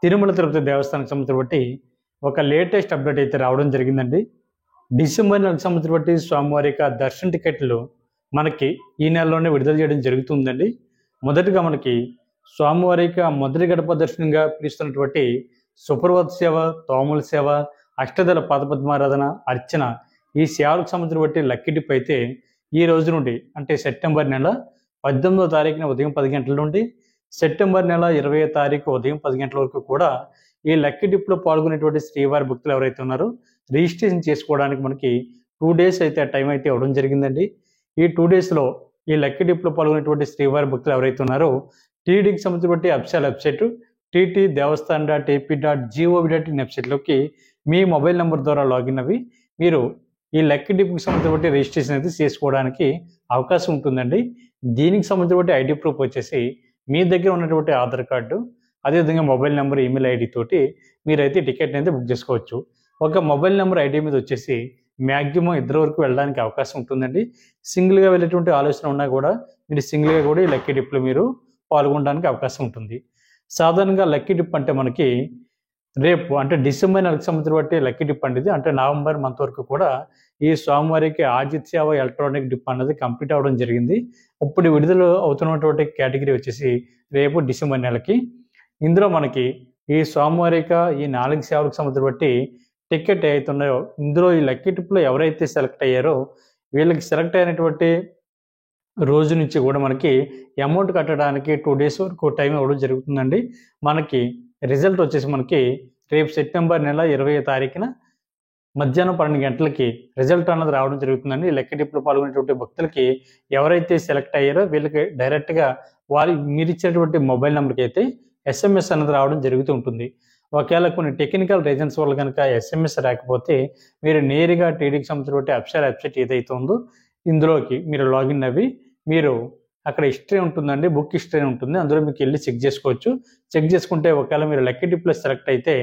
తిరుమల తిరుపతి దేవస్థానానికి సంబంధించి బట్టి ఒక లేటెస్ట్ అప్డేట్ అయితే రావడం జరిగిందండి. డిసెంబర్ నెలకు సంబంధించి బట్టి స్వామివారి యొక్క దర్శన టికెట్లు మనకి ఈ నెలలోనే విడుదల చేయడం జరుగుతుందండి. మొదటిగా మనకి స్వామివారి యొక్క మొదటి గడప దర్శనంగా పిలుస్తున్నటువంటి సుప్రభాత సేవ, తోముల సేవ, అష్టదళ పాదపద్మారాధన, అర్చన ఈ సేవలకు సంబంధించి బట్టి లక్కీ డిప్ అయితే ఈ రోజు నుండి అంటే సెప్టెంబర్ నెల 18వ తారీఖున ఉదయం 10 గంటల నుండి సెప్టెంబర్ నెల 20వ తారీఖు ఉదయం 10 గంటల వరకు కూడా ఈ లక్కీ డిప్లో పాల్గొనేటువంటి శ్రీవారి భక్తులు ఎవరైతే ఉన్నారో రిజిస్ట్రేషన్ చేసుకోవడానికి మనకి 2 డేస్ అయితే టైం అయితే ఇవ్వడం జరిగిందండి. ఈ 2 డేస్లో ఈ లక్కీ డిప్లో పాల్గొనేటువంటి శ్రీవారి భక్తులు ఎవరైతే ఉన్నారో టీటీడీకి సంబంధించి బట్టి అఫీషియల్ వెబ్సైట్ టీటీ దేవస్థాన్.ఏపీ.gov.in వెబ్సైట్లోకి మీ మొబైల్ నెంబర్ ద్వారా లాగిన్ అవి మీరు ఈ లక్కీ డిప్కి సంబంధించి బట్టి రిజిస్ట్రేషన్ అయితే చేసుకోవడానికి అవకాశం ఉంటుందండి. దీనికి సంబంధించి బట్టి ఐడి ప్రూఫ్ వచ్చేసి మీ దగ్గర ఉన్నటువంటి ఆధార్ కార్డు, అదేవిధంగా మొబైల్ నెంబర్, ఈమెయిల్ ఐడి తోటి మీరైతే టికెట్ని అయితే బుక్ చేసుకోవచ్చు. ఒక మొబైల్ నెంబర్ ఐడి మీద వచ్చేసి మ్యాక్సిమం 2 వరకు వెళ్ళడానికి అవకాశం ఉంటుందండి. సింగిల్గా వెళ్ళేటువంటి ఆలోచన ఉన్నా కూడా మీరు సింగిల్గా కూడా ఈ లక్కీ డిప్లో మీరు పాల్గొనడానికి అవకాశం ఉంటుంది. సాధారణంగా లక్కీ డిప్ అంటే మనకి రేపు అంటే డిసెంబర్ నెలకు సంబంధించి బట్టి లక్కీ డిప్ అనేది అంటే నవంబర్ మంత్ వరకు కూడా ఈ స్వామివారికి ఆజిత్ సేవ ఎలక్ట్రానిక్ డిప్ అన్నది కంప్లీట్ అవ్వడం జరిగింది. ఇప్పుడు విడుదల అవుతున్నటువంటి కేటగిరీ వచ్చేసి రేపు డిసెంబర్ నెలకి. ఇందులో మనకి ఈ స్వామివారిక ఈ 4 సేవలకు సంబంధించి బట్టి టికెట్ ఏవైతే ఉన్నాయో ఇందులో ఈ లక్కీ డిప్లో ఎవరైతే సెలెక్ట్ అయ్యారో వీళ్ళకి సెలెక్ట్ అయినటువంటి రోజు నుంచి కూడా మనకి అమౌంట్ కట్టడానికి 2 డేస్ వరకు టైం ఇవ్వడం జరుగుతుందండి. మనకి రిజల్ట్ వచ్చేసి మనకి రేపు సెప్టెంబర్ నెల 20వ తారీఖున మధ్యాహ్నం 12 గంటలకి రిజల్ట్ అన్నది రావడం జరుగుతుందండి. లక్కీ డిప్లో పాల్గొనేటువంటి భక్తులకి ఎవరైతే సెలెక్ట్ అయ్యారో వీళ్ళకి డైరెక్ట్గా మీరు ఇచ్చినటువంటి మొబైల్ నెంబర్కి అయితే ఎస్ఎంఎస్ అన్నది రావడం జరుగుతూ ఉంటుంది. ఒకవేళ కొన్ని టెక్నికల్ రీజన్స్ వల్ల కనుక ఎస్ఎంఎస్ రాకపోతే మీరు నేరుగా టీడీకి సంబంధించినటువంటి అఫీషియల్ వెబ్సైట్ ఏదైతే ఉందో ఇందులోకి మీరు లాగిన్ అవి మీరు అక్కడ హిస్టరీ ఉంటుందండి, బుక్ హిస్టరీ ఉంటుంది, అందులో మీకు వెళ్ళి చెక్ చేసుకోవచ్చు. చెక్ చేసుకుంటే ఒకవేళ మీరు లక్కీ డిప్లో సెలెక్ట్ అయితే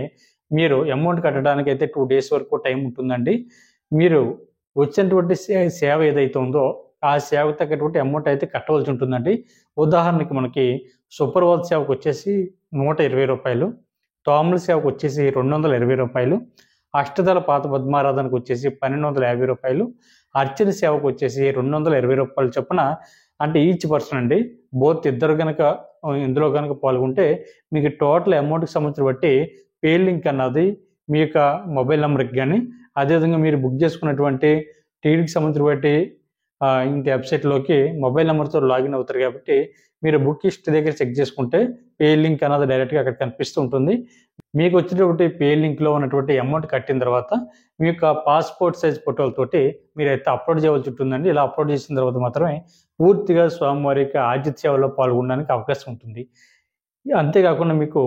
మీరు అమౌంట్ కట్టడానికి అయితే 2 డేస్ వరకు టైం ఉంటుందండి. మీరు వచ్చినటువంటి సేవ ఏదైతే ఉందో ఆ సేవకు తగ్గటువంటి అమౌంట్ అయితే కట్టవలసి ఉంటుందండి. ఉదాహరణకి మనకి సుప్రభాత సేవకు వచ్చేసి 120 రూపాయలు, తోముల సేవకు వచ్చేసి 220 రూపాయలు, అష్టదళ పాత పద్మారాధనకు వచ్చేసి 1250 రూపాయలు, అర్చన సేవకు వచ్చేసి 220 రూపాయలు చొప్పున అంటే ఈచ్ పర్సన్ అండి. బోత్ ఇద్దరు కనుక ఇందులో కనుక పాల్గొంటే మీకు టోటల్ అమౌంట్కి సంబంధించి బట్టి పే లింక్ అన్నది మీ యొక్క మొబైల్ నెంబర్కి కానీ అదేవిధంగా మీరు బుక్ చేసుకున్నటువంటి టీడీకి సంబంధించి బట్టి ఇంటి వెబ్సైట్లోకి మొబైల్ నెంబర్తో లాగిన్ అవుతారు కాబట్టి మీరు బుక్ హిస్టరీ దగ్గర చెక్ చేసుకుంటే పే లింక్ అన్నది డైరెక్ట్గా అక్కడ కనిపిస్తూ ఉంటుంది. మీకు వచ్చినటువంటి పే లింక్లో ఉన్నటువంటి అమౌంట్ కట్టిన తర్వాత మీ యొక్క పాస్పోర్ట్ సైజ్ ఫోటోలతోటి మీరైతే అప్లోడ్ చేయవలసి ఉంటుందండి. ఇలా అప్లోడ్ చేసిన తర్వాత మాత్రమే పూర్తిగా స్వామివారి యొక్క ఆజిత్ సేవలో పాల్గొనడానికి అవకాశం ఉంటుంది. అంతేకాకుండా మీకు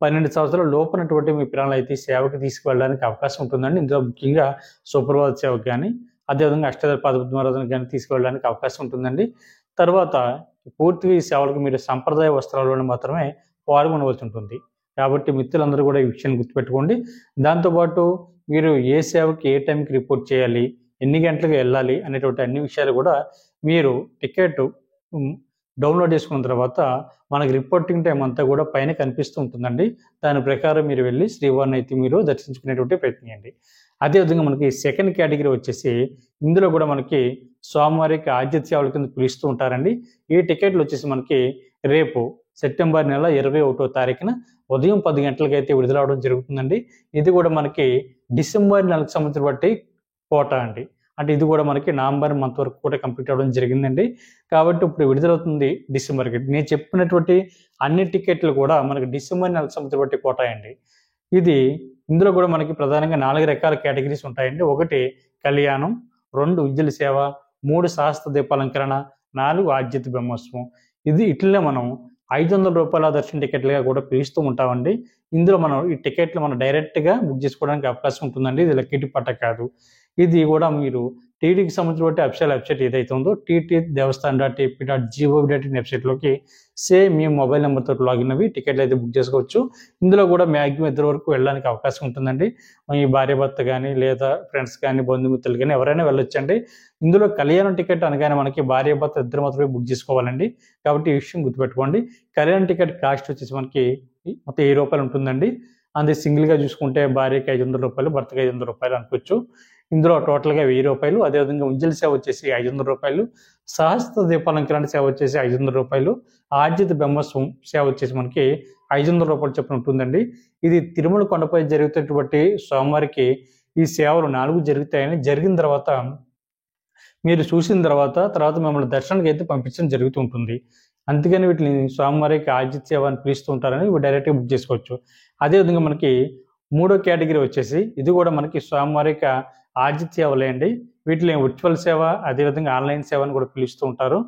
12 సంవత్సరాల లోపునటువంటి మీ పిల్లలు అయితే సేవకి తీసుకువెళ్ళడానికి అవకాశం ఉంటుందండి. ఇందులో ముఖ్యంగా సుప్రభాత సేవకు కానీ అదేవిధంగా అష్టదళ పాదపద్మారాధనకు కానీ తీసుకువెళ్ళడానికి అవకాశం ఉంటుందండి. తర్వాత పూర్తిగా ఈ సేవలకు మీరు సంప్రదాయ వస్త్రాలను మాత్రమే పాల్గొనవలసి ఉంటుంది. కాబట్టి మిత్రులందరూ కూడా ఈ విషయాన్ని గుర్తుపెట్టుకోండి. దాంతోపాటు మీరు ఏ సేవకి ఏ టైంకి రిపోర్ట్ చేయాలి, ఎన్ని గంటలకు వెళ్ళాలి అనేటువంటి అన్ని విషయాలు కూడా మీరు టికెట్ డౌన్లోడ్ చేసుకున్న తర్వాత మనకి రిపోర్టింగ్ టైం అంతా కూడా పైన కనిపిస్తూ ఉంటుందండి. దాని ప్రకారం మీరు వెళ్ళి శ్రీవారిని అయితే మీరు దర్శించుకునేటువంటి ప్రయత్నించండి. అదేవిధంగా మనకి సెకండ్ కేటగిరీ వచ్చేసి ఇందులో కూడా మనకి స్వామివారికి ఆజిత్ సేవల కింద పిలుస్తూ ఉంటారండి. ఈ టికెట్లు వచ్చేసి మనకి రేపు సెప్టెంబర్ నెల 21వ తారీఖున ఉదయం 10 గంటలకు అయితే విడుదల అవడం జరుగుతుందండి. ఇది కూడా మనకి డిసెంబర్ నెలకు సంబంధించిన బట్టి కోటా అండి. అంటే ఇది కూడా మనకి నవంబర్ మంత్ వరకు కూడా కంప్లీట్ అవ్వడం జరిగిందండి. కాబట్టి ఇప్పుడు విడుదలవుతుంది డిసెంబర్కి. నేను చెప్పినటువంటి అన్ని టికెట్లు కూడా మనకి డిసెంబర్ నెలకు సంబంధించిన బట్టి కోటా అండి. ఇందులో కూడా మనకి ప్రధానంగా 4 రకాల కేటగిరీస్ ఉంటాయండి. 1 కళ్యాణం, 2 ఉజ్జల సేవ, 3 సహస్ర దీపాలంకరణ, 4 ఆజ్యత బ్రహ్మోత్సవం. ఇట్లనే మనం 500 రూపాయల దర్శన టికెట్లుగా కూడా పిలుస్తూ ఉంటామండి. ఇందులో మనం ఈ టికెట్లు మనం డైరెక్ట్గా బుక్ చేసుకోవడానికి అవకాశం ఉంటుందండి. ఇది లక్కీ డిప్ అట్ట కాదు. ఇది కూడా మీరు టీటీకి సంబంధించిన అఫీషియల్ వెబ్సైట్ ఏదైతే ఉందో ttdevaస్థాన్.ap.gov.in వెబ్సైట్లోకి సేమ్ మీ మొబైల్ నెంబర్తో లాగిన్ అవి టికెట్లు అయితే బుక్ చేసుకోవచ్చు. ఇందులో కూడా మ్యాక్సిమం ఇద్దరు వరకు వెళ్ళడానికి అవకాశం ఉంటుందండి. మీ భార్యాభర్త కానీ లేదా ఫ్రెండ్స్ కానీ బంధుమిత్రులు కానీ ఎవరైనా వెళ్ళొచ్చండి. ఇందులో కళ్యాణం టికెట్ అనగానే మనకి భార్యాభర్త ఇద్దరు మాత్రమే బుక్ చేసుకోవాలండి. కాబట్టి ఈ విషయం గుర్తుపెట్టుకోండి. కళ్యాణం టికెట్ కాస్ట్ వచ్చేసి మనకి మొత్తం ₹1000 ఉంటుందండి. అది సింగిల్గా చూసుకుంటే భార్యకి ₹500, భర్తకి ₹500 అనుకోవచ్చు. ఇందులో టోటల్గా ₹1000. అదేవిధంగా ఉంజల్ సేవ వచ్చేసి ₹500, సహస్ర దీపాలంకరణ సేవ వచ్చేసి ₹500, ఆర్జిత బ్రహ్మోత్సవం సేవ వచ్చేసి మనకి ₹500 చొప్పున ఉంటుందండి. ఇది తిరుమల కొండపై జరుగుతున్నటువంటి స్వామివారికి ఈ సేవలు 4 జరుగుతాయని, జరిగిన తర్వాత మీరు చూసిన తర్వాత మిమ్మల్ని దర్శనానికి అయితే పంపించడం జరుగుతూ ఉంటుంది. అందుకని వీటిని స్వామివారికి ఆర్జిత సేవ అని పిలుస్తూ ఉంటారని ఇవి డైరెక్ట్గా బుక్ చేసుకోవచ్చు. అదేవిధంగా మనకి 3వ కేటగిరీ వచ్చేసి ఇది కూడా మనకి స్వామివారికి ఆర్జిత సేవలే అండి. వీటిని వర్చువల్ సేవ, అదేవిధంగా ఆన్లైన్ సేవ అని కూడా పిలుస్తూ ఉంటారు.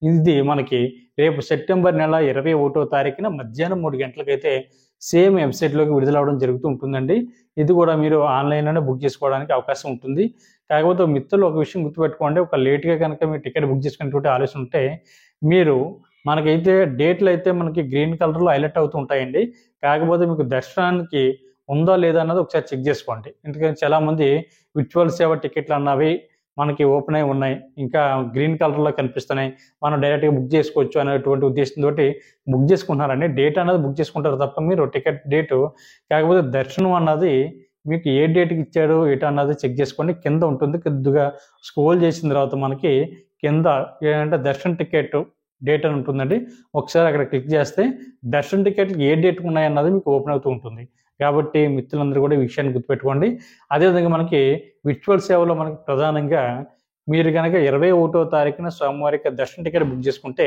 ఇది మనకి రేపు సెప్టెంబర్ నెల 21వ తారీఖున మధ్యాహ్నం 3 గంటలకైతే సేమ్ వెబ్సైట్లోకి విడుదలవడం జరుగుతూ ఉంటుందండి. ఇది కూడా మీరు ఆన్లైన్లోనే బుక్ చేసుకోవడానికి అవకాశం ఉంటుంది. కాకపోతే మిత్రులు ఒక విషయం గుర్తుపెట్టుకోండి, ఒక లేట్గా కనుక మీరు టికెట్ బుక్ చేసుకునేటువంటి ఆలోచన ఉంటే మీరు మనకైతే డేట్లు అయితే మనకి గ్రీన్ కలర్లో హైలైట్ అవుతూ ఉంటాయండి. కాకపోతే మీకు దర్శనానికి ఉందా లేదా అన్నది ఒకసారి చెక్ చేసుకోండి. ఎందుకంటే చాలామంది విర్చువల్ సేవ టికెట్లు అన్నవి మనకి ఓపెన్ అయి ఉన్నాయి, ఇంకా గ్రీన్ కలర్లో కనిపిస్తున్నాయి, మనం డైరెక్ట్గా బుక్ చేసుకోవచ్చు అనేటువంటి ఉద్దేశంతో బుక్ చేసుకుంటున్నారండి. డేట్ అన్నది బుక్ చేసుకుంటారు తప్ప మీరు టికెట్ డేటు. కాకపోతే దర్శనం అన్నది మీకు ఏ డేట్కి ఇచ్చాడు ఏటా అన్నది చెక్ చేసుకోండి. కింద ఉంటుంది, కొద్దిగా స్క్రోల్ చేసిన తర్వాత మనకి కింద ఏంటంటే దర్శన టికెట్ డేట్ అని ఉంటుందండి. ఒకసారి అక్కడ క్లిక్ చేస్తే దర్శన టికెట్లు ఏ డేట్కి ఉన్నాయన్నది మీకు ఓపెన్ అవుతూ ఉంటుంది. కాబట్టి మిత్రులందరూ కూడా ఈ విషయాన్ని గుర్తుపెట్టుకోండి. అదేవిధంగా మనకి విర్చువల్ సేవలో మనకి ప్రధానంగా మీరు కనుక 21వ తారీఖున స్వామివారికి దర్శన టికెట్ బుక్ చేసుకుంటే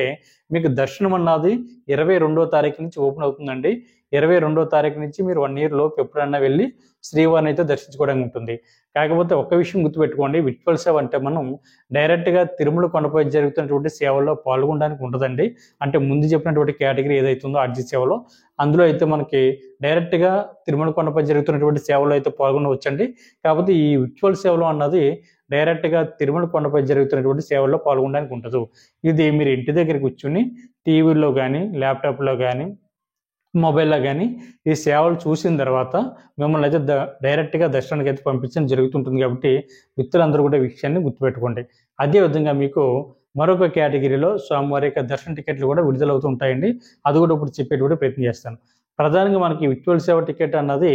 మీకు దర్శనం అన్నది 22వ తారీఖు నుంచి ఓపెన్ అవుతుందండి. 22వ తారీఖు నుంచి మీరు 1 ఇయర్ లోపు ఎప్పుడన్నా వెళ్ళి శ్రీవారిని అయితే దర్శించుకోవడానికి ఉంటుంది. కాకపోతే ఒక్క విషయం గుర్తుపెట్టుకోండి, విర్చువల్ సేవ అంటే మనం డైరెక్ట్గా తిరుమల కొండపై జరుగుతున్నటువంటి సేవల్లో పాల్గొనడానికి ఉండదండి. అంటే ముందు చెప్పినటువంటి కేటగిరీ ఏదైతుందో ఆర్జిత సేవలో, అందులో అయితే మనకి డైరెక్ట్గా తిరుమల కొండపై జరుగుతున్నటువంటి సేవలో అయితే పాల్గొనవచ్చండి. కాకపోతే ఈ విర్చువల్ సేవలో అన్నది డైరెక్ట్గా తిరుమల కొండపై జరుగుతున్నటువంటి సేవల్లో పాల్గొనడానికి ఉండదు. ఇది మీరు ఇంటి దగ్గర కూర్చుని టీవీలో కానీ ల్యాప్టాప్లో కానీ మొబైల్లో కానీ ఈ సేవలు చూసిన తర్వాత మిమ్మల్ని అయితే డైరెక్ట్గా దర్శనానికి అయితే పంపించడం జరుగుతుంటుంది. కాబట్టి మిత్రులందరూ కూడా ఈ విషయాన్ని గుర్తుపెట్టుకోండి. అదేవిధంగా మీకు మరొక కేటగిరీలో స్వామివారి యొక్క దర్శన టికెట్లు కూడా విడుదలవుతూ ఉంటాయండి. అది కూడా ఇప్పుడు చెప్పేటువంటి ప్రయత్నం చేస్తాను. ప్రధానంగా మనకి విర్చువల్ సేవ టికెట్ అన్నది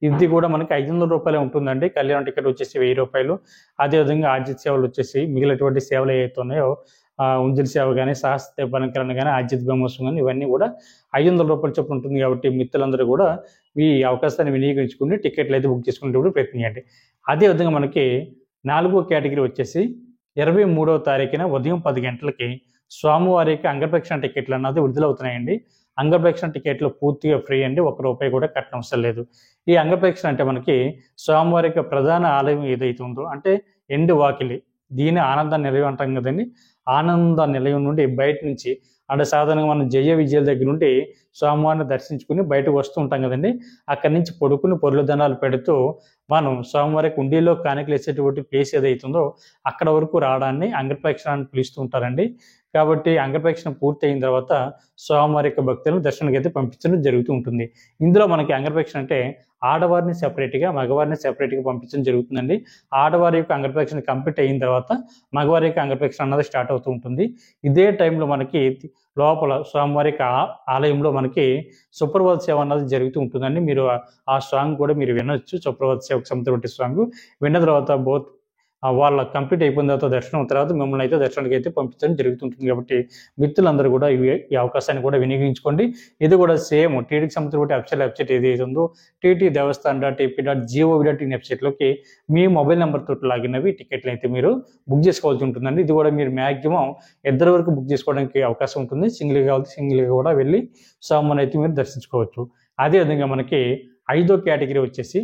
ఇది కూడా మనకి ₹500 ఉంటుందండి. కళ్యాణ టికెట్ వచ్చేసి ₹1000. అదేవిధంగా ఆర్జిత సేవలు వచ్చేసి మిగిలినటువంటి సేవలు ఏవైతే ఉన్నాయో ఉంజల్ సేవ కానీ, సహస్ర దీపాలంకరణ కానీ, ఆర్జిత బ్రహ్మోత్సవం కానీ ఇవన్నీ కూడా ₹500 చొప్పున ఉంటుంది. కాబట్టి మిత్రులందరూ కూడా ఈ అవకాశాన్ని వినియోగించుకుని టికెట్లు అయితే బుక్ చేసుకునేటప్పుడు ప్రయత్నం చేయండి. అదేవిధంగా మనకి 4వ కేటగిరీ వచ్చేసి 23వ తారీఖున ఉదయం 10 గంటలకి స్వామివారికి అంగప్రదక్షిణ టికెట్లు అన్నది విడుదలవుతున్నాయండి. అంగప్రదక్షిణ టికెట్లు పూర్తిగా ఫ్రీ అండి, ₹1 కూడా కట్టనవసరం లేదు. ఈ అంగప్రదక్షిణ అంటే మనకి స్వామివారి యొక్క ప్రధాన ఆలయం ఏదైతే ఉందో అంటే ఎండు వాకిలి, దీని ఆనంద నిలయం అంటాం కదండి. ఆనంద నిలయం నుండి బయట నుంచి అంటే సాధారణంగా మనం జయ విజయాల దగ్గర నుండి స్వామివారిని దర్శించుకుని బయటకు వస్తూ ఉంటాం కదండి. అక్కడి నుంచి పడుకుని పొర్లు దండాలు పెడుతూ మనం స్వామివారికి ఉండిలో కానుకలు వేసేటువంటి ప్లేస్ ఏదైతుందో అక్కడ వరకు రావడాన్ని అంగప్రదక్షిణ అని పిలుస్తూ ఉంటారండి. కాబట్టి అంగప్రదక్షిణ పూర్తి అయిన తర్వాత స్వామివారి యొక్క భక్తులను దర్శనానికి అయితే పంపించడం జరుగుతూ ఉంటుంది. ఇందులో మనకి అంగప్రదక్షిణ అంటే ఆడవారిని సెపరేట్గా, మగవారిని సెపరేట్గా పంపించడం జరుగుతుందండి. ఆడవారి యొక్క అంగప్రదక్షిణ కంప్లీట్ అయిన తర్వాత మగవారి యొక్క అంగప్రదక్షిణ అన్నది స్టార్ట్ అవుతూ ఉంటుంది. ఇదే టైంలో మనకి లోపల స్వామివారి యొక్క ఆలయంలో మనకి సుప్రభాత సేవ అన్నది జరుగుతూ ఉంటుందండి. మీరు ఆ సాంగ్ కూడా మీరు వినొచ్చు. సుప్రభాత సేవకు సంబంధించిన సాంగ్ విన్న తర్వాత వాళ్ళ కంప్లీట్ అయిపోయిన తర్వాత దర్శనం తర్వాత మిమ్మల్ని అయితే దర్శనానికి అయితే పంపించడం జరుగుతుంటుంది. కాబట్టి మిత్రులందరూ కూడా ఈ అవకాశాన్ని కూడా వినియోగించుకోండి. ఇది కూడా సేమ్ టీటీకి సంబంధించిన అఫీషియల్ వెబ్సైట్ ఏదైతే ఉందో ttdevaస్థాన్.ap.gov.in వెబ్సైట్లోకి మీ మొబైల్ నెంబర్ తోటి లాగిన్ అవి టికెట్లు అయితే మీరు బుక్ చేసుకోవాల్సి ఉంటుందండి. ఇది కూడా మీరు మ్యాక్సిమం ఇద్దరు వరకు బుక్ చేసుకోవడానికి అవకాశం ఉంటుంది. సింగిల్గా కావాలి సింగిల్గా కూడా వెళ్ళి స్వామిని అయితే మీరు దర్శించుకోవచ్చు. అదేవిధంగా మనకి 5వ కేటగిరీ వచ్చేసి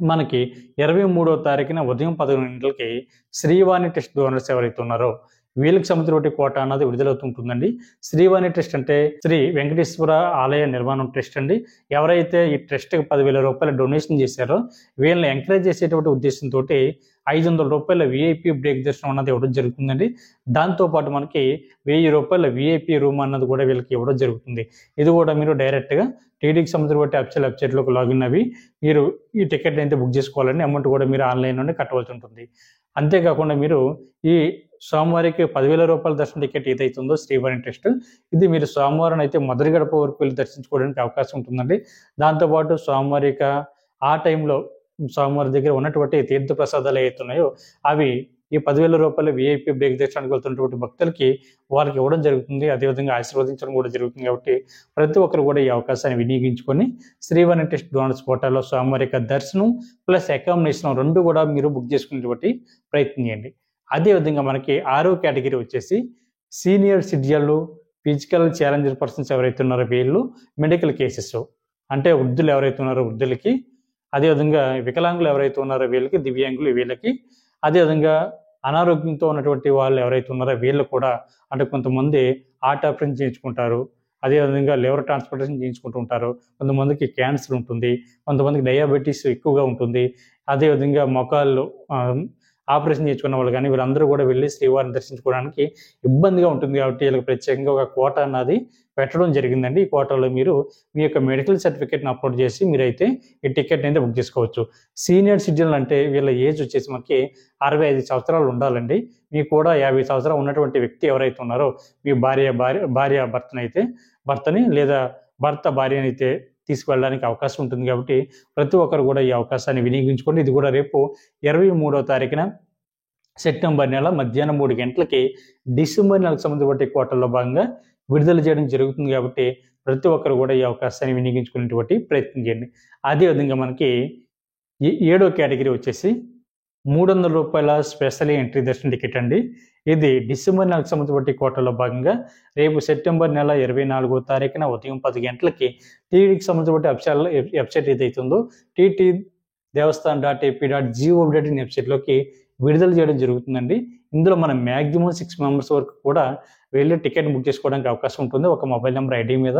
మనకి 23వ తారీఖున ఉదయం 11 గంటలకి శ్రీవాణి ట్రస్ట్ డోనర్స్ ఎవరైతే ఉన్నారో వీళ్ళకి సంబంధించిన కోట అన్నది విడుదలవుతుంటుందండి. శ్రీవాణి ట్రస్ట్ అంటే శ్రీ వెంకటేశ్వర ఆలయ నిర్మాణం ట్రస్ట్ అండి. ఎవరైతే ఈ ట్రస్ట్కి ₹10,000 డొనేషన్ చేశారో వీళ్ళని ఎంకరేజ్ చేసేటువంటి ఉద్దేశంతో రూ. 500 విఐపి బ్రేక్ దర్శనం అన్నది ఇవ్వడం జరుగుతుందండి. దాంతోపాటు మనకి రూ. 1000 విఐపి రూమ్ అన్నది కూడా వీళ్ళకి ఇవ్వడం జరుగుతుంది. ఇది కూడా మీరు డైరెక్ట్గా టీటీడీకి సంబంధించిన అఫీషియల్ వెబ్సైట్లోకి లాగిన్ అవి మీరు ఈ టికెట్ అయితే బుక్ చేసుకోవాలండి. అమౌంట్ కూడా మీరు ఆన్లైన్లోనే కట్టవలసి ఉంటుంది. అంతేకాకుండా మీరు ఈ సోమవారికి రూ. 10,000 దర్శన టికెట్ ఏదైతే ఉందో శ్రీవారి ట్రస్ట్, ఇది మీరు సోమవారం అయితే మొదటి గడప వరకు వెళ్ళి దర్శించుకోవడానికి అవకాశం ఉంటుందండి. దాంతోపాటు సోమవారిక ఆ టైంలో సోమవారి దగ్గర ఉన్నటువంటి తీర్థ ప్రసాదాలు ఏవైతే ఉన్నాయో అవి ఈ రూ. 10,000 విఐపి బ్రేక్ దర్శనానికి వెళ్తున్నటువంటి భక్తులకి వాళ్ళకి ఇవ్వడం జరుగుతుంది. అదేవిధంగా ఆశీర్వదించడం కూడా జరుగుతుంది. కాబట్టి ప్రతి ఒక్కరు కూడా ఈ అవకాశాన్ని వినియోగించుకొని శ్రీవారి ట్రస్ట్ డోనర్స్ కోటాలో సోమవారిక దర్శనం ప్లస్ అకామిడేషన్ 2 కూడా మీరు బుక్ చేసుకునేటువంటి ప్రయత్నం చేయండి. అదేవిధంగా మనకి 6వ కేటగిరీ వచ్చేసి సీనియర్ సిటిజన్లు, ఫిజికల్ ఛాలెంజ్డ్ పర్సన్స్ ఎవరైతే ఉన్నారో వీళ్ళు, మెడికల్ కేసెస్ అంటే వృద్ధులు ఎవరైతే ఉన్నారో వృద్ధులకి, అదేవిధంగా వికలాంగులు ఎవరైతే ఉన్నారో వీళ్ళకి, దివ్యాంగులు వీళ్ళకి, అదేవిధంగా అనారోగ్యంతో ఉన్నటువంటి వాళ్ళు ఎవరైతే ఉన్నారో వీళ్ళు కూడా, అంటే కొంతమంది హార్ట్ ఆపరేషన్ చేయించుకుంటారు, అదేవిధంగా లివర్ ట్రాన్స్ప్లాంటేషన్ చేయించుకుంటూ ఉంటారు, కొంతమందికి క్యాన్సర్ ఉంటుంది, కొంతమందికి డయాబెటీస్ ఎక్కువగా ఉంటుంది, అదేవిధంగా మోకాళ్ళు ఆపరేషన్ చేయించుకున్న వాళ్ళు కానీ వీళ్ళందరూ కూడా వెళ్ళి శ్రీవారిని దర్శించుకోవడానికి ఇబ్బందిగా ఉంటుంది. కాబట్టి వీళ్ళకి ప్రత్యేకంగా ఒక కోట అన్నది పెట్టడం జరిగిందండి. ఈ కోటాలో మీరు మీ యొక్క మెడికల్ సర్టిఫికేట్ని అప్లోడ్ చేసి మీరైతే ఈ టికెట్ని అయితే బుక్ చేసుకోవచ్చు. సీనియర్ సిటిజన్లు అంటే వీళ్ళ ఏజ్ వచ్చేసి మనకి 65 సంవత్సరాలు ఉండాలండి. మీకు కూడా 50 సంవత్సరాలు ఉన్నటువంటి వ్యక్తి ఎవరైతే ఉన్నారో మీ భార్య భర్తని లేదా భర్త భార్యని అయితే తీసుకువెళ్ళడానికి అవకాశం ఉంటుంది. కాబట్టి ప్రతి ఒక్కరు కూడా ఈ అవకాశాన్ని వినియోగించుకోండి. ఇది కూడా రేపు 23వ తారీఖున సెప్టెంబర్ నెల మధ్యాహ్నం 3 గంటలకి డిసెంబర్ నెలకు సంబంధించిన కోటల్లో భాగంగా విడుదల చేయడం జరుగుతుంది. కాబట్టి ప్రతి ఒక్కరు కూడా ఈ అవకాశాన్ని వినియోగించుకునేటువంటి ప్రయత్నం చేయండి. అదేవిధంగా మనకి ఈ 7వ కేటగిరీ వచ్చేసి రూ. 300 స్పెషల్ ఎంట్రీ దర్శన టికెట్ అండి. ఇది డిసెంబర్ నెలకు సంబంధించిన కోటలో భాగంగా రేపు సెప్టెంబర్ నెల 24వ తారీఖున ఉదయం 10 గంటలకి టీటీడీకి సంబంధించిన అఫీషియల్ వెబ్సైట్ ఏదైతే ఉందో టీటీ దేవస్థాన్.ap.gov.in వెబ్సైట్లోకి విడుదల చేయడం జరుగుతుందండి. ఇందులో మనం మ్యాక్సిమం 6 మెంబర్స్ వరకు కూడా వెళ్ళి టికెట్ బుక్ చేసుకోవడానికి అవకాశం ఉంటుంది ఒక మొబైల్ నెంబర్ ఐడి మీద.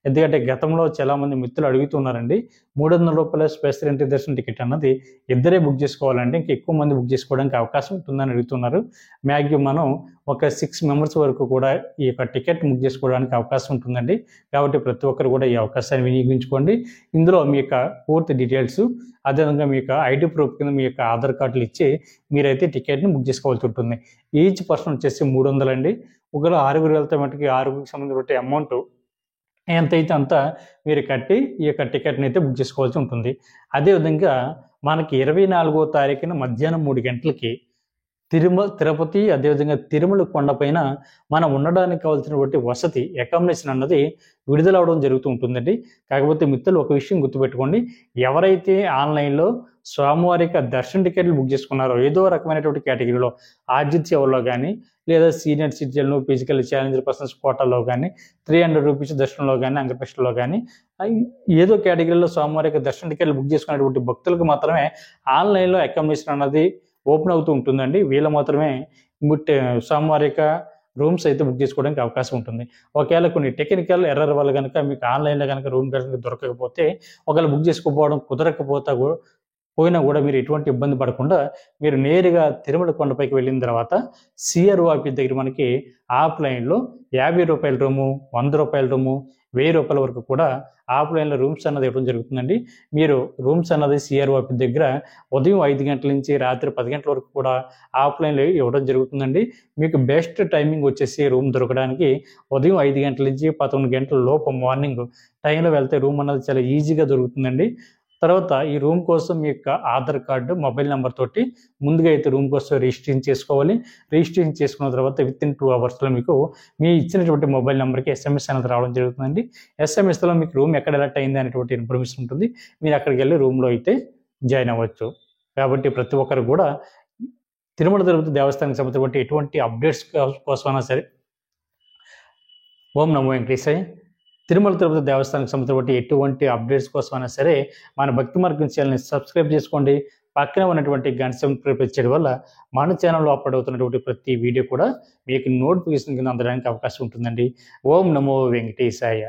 ఎందుకంటే గతంలో చాలామంది మిత్రులు అడుగుతున్నారండి, రూ. 300 స్పెషల్ ఎంట్రీ దర్శన టికెట్ అన్నది ఇద్దరే బుక్ చేసుకోవాలంటే ఇంకా ఎక్కువ మంది బుక్ చేసుకోవడానికి అవకాశం ఉంటుందని అడుగుతున్నారు. మ్యాక్సిమం మనం ఒక 6 మెంబర్స్ వరకు కూడా ఈ యొక్క టికెట్ బుక్ చేసుకోవడానికి అవకాశం ఉంటుందండి. కాబట్టి ప్రతి ఒక్కరు కూడా ఈ అవకాశాన్ని వినియోగించుకోండి. ఇందులో మీ యొక్క పూర్తి డీటెయిల్స్, అదేవిధంగా మీ యొక్క ఐడి ప్రూఫ్ కింద మీ యొక్క ఆధార్ కార్డులు ఇచ్చి మీరైతే టికెట్ని బుక్ చేసుకోవాల్సి ఉంటుంది. ఈచ్ పర్సన్ వచ్చేసి 300 అండి. ఒకవేళ 6గురు వెళ్తే మటుకి 6గురికి సంబంధించిన అమౌంట్ ఎంతైతే అంత మీరు కట్టి ఈ యొక్క టికెట్ని అయితే బుక్ చేసుకోవాల్సి ఉంటుంది. అదేవిధంగా మనకి 24వ తారీఖున మధ్యాహ్నం 3 గంటలకి తిరుపతి, అదేవిధంగా తిరుమల కొండపైన మనం ఉండడానికి కావాల్సినటువంటి వసతి అకామిడేషన్ అన్నది విడుదల అవడం జరుగుతూ ఉంటుందండి. కాకపోతే మిత్రులు ఒక విషయం గుర్తుపెట్టుకోండి, ఎవరైతే ఆన్లైన్లో స్వామివారిక దర్శన టికెట్లు బుక్ చేసుకున్నారో ఏదో రకమైనటువంటి కేటగిరీలో ఆర్జిత్ సేవలో కానీ లేదా సీనియర్ సిటిజన్లు, ఫిజికల్ ఛాలెంజ్డ్ పర్సన్స్ కోటాలో కానీ, ₹300 దర్శనంలో కానీ, అంగప్రశ్నలో కానీ ఏదో కేటగిరీలో స్వామివారిక దర్శన టికెట్లు బుక్ చేసుకున్నటువంటి భక్తులకు మాత్రమే ఆన్లైన్లో అకామిడేషన్ అన్నది ఓపెన్ అవుతూ ఉంటుందండి. వీళ్ళు మాత్రమే సోమవారిక రూమ్స్ అయితే బుక్ చేసుకోవడానికి అవకాశం ఉంటుంది. ఒకవేళ కొన్ని టెక్నికల్ ఎర్రర్ వల్ల కనుక మీకు ఆన్లైన్లో కనుక రూమ్ కనుక దొరకకపోతే, ఒకవేళ బుక్ చేసుకోకపోవడం పోయినా కూడా మీరు ఎటువంటి ఇబ్బంది పడకుండా మీరు నేరుగా తిరుమల కొండపైకి వెళ్ళిన తర్వాత సిఆర్ఓ ఆఫీస్ దగ్గర మనకి ఆఫ్లైన్లో ₹50 రూము, ₹100 రూము, ₹1000 వరకు కూడా ఆఫ్లైన్లో రూమ్స్ అన్నది ఇవ్వడం జరుగుతుందండి. మీరు రూమ్స్ అన్నది సిఆర్ఓ ఆఫీస్ దగ్గర ఉదయం 5 గంటల నుంచి రాత్రి 10 గంటల వరకు కూడా ఆఫ్లైన్లో ఇవ్వడం జరుగుతుందండి. మీకు బెస్ట్ టైమింగ్ వచ్చేసి రూమ్ దొరకడానికి ఉదయం 5 గంటల నుంచి 11 గంటల లోపు మార్నింగ్ టైంలో వెళ్తే రూమ్ అన్నది చాలా ఈజీగా దొరుకుతుందండి. తర్వాత ఈ రూమ్ కోసం మీ యొక్క ఆధార్ కార్డు, మొబైల్ నెంబర్ తోటి ముందుగా అయితే రూమ్ కోసం రిజిస్ట్రేషన్ చేసుకోవాలి. రిజిస్ట్రేషన్ చేసుకున్న తర్వాత విత్ ఇన్ 2 అవర్స్లో మీకు మీ ఇచ్చినటువంటి మొబైల్ నెంబర్కి SMS అనేది రావడం జరుగుతుందండి. SMSలో మీకు రూమ్ ఎక్కడ ఎలర్ట్ అయింది అనేటువంటి ఇన్ఫర్మేషన్ ఉంటుంది. మీరు అక్కడికి వెళ్ళి రూమ్లో అయితే జాయిన్ అవ్వచ్చు. కాబట్టి ప్రతి ఒక్కరు కూడా తిరుమల తిరుపతి దేవస్థానానికి సంబంధించిన ఎటువంటి అప్డేట్స్ కోసమైనా సరే, ఓం నమో వెంకటేశాయ, తిరుమల తిరుపతి దేవస్థానానికి సంబంధించిన ఎటువంటి అప్డేట్స్ కోసమైనా సరే మన భక్తి మార్గం ఛానల్ని సబ్స్క్రైబ్ చేసుకోండి. పక్కనే ఉన్నటువంటి గంట సింబల్ ప్రెస్ చేయడం వల్ల మన ఛానల్లో అప్లోడ్ అవుతున్నటువంటి ప్రతి వీడియో కూడా మీకు నోటిఫికేషన్ కింద అందడానికి అవకాశం ఉంటుందండి. ఓం నమో వెంకటేశాయ.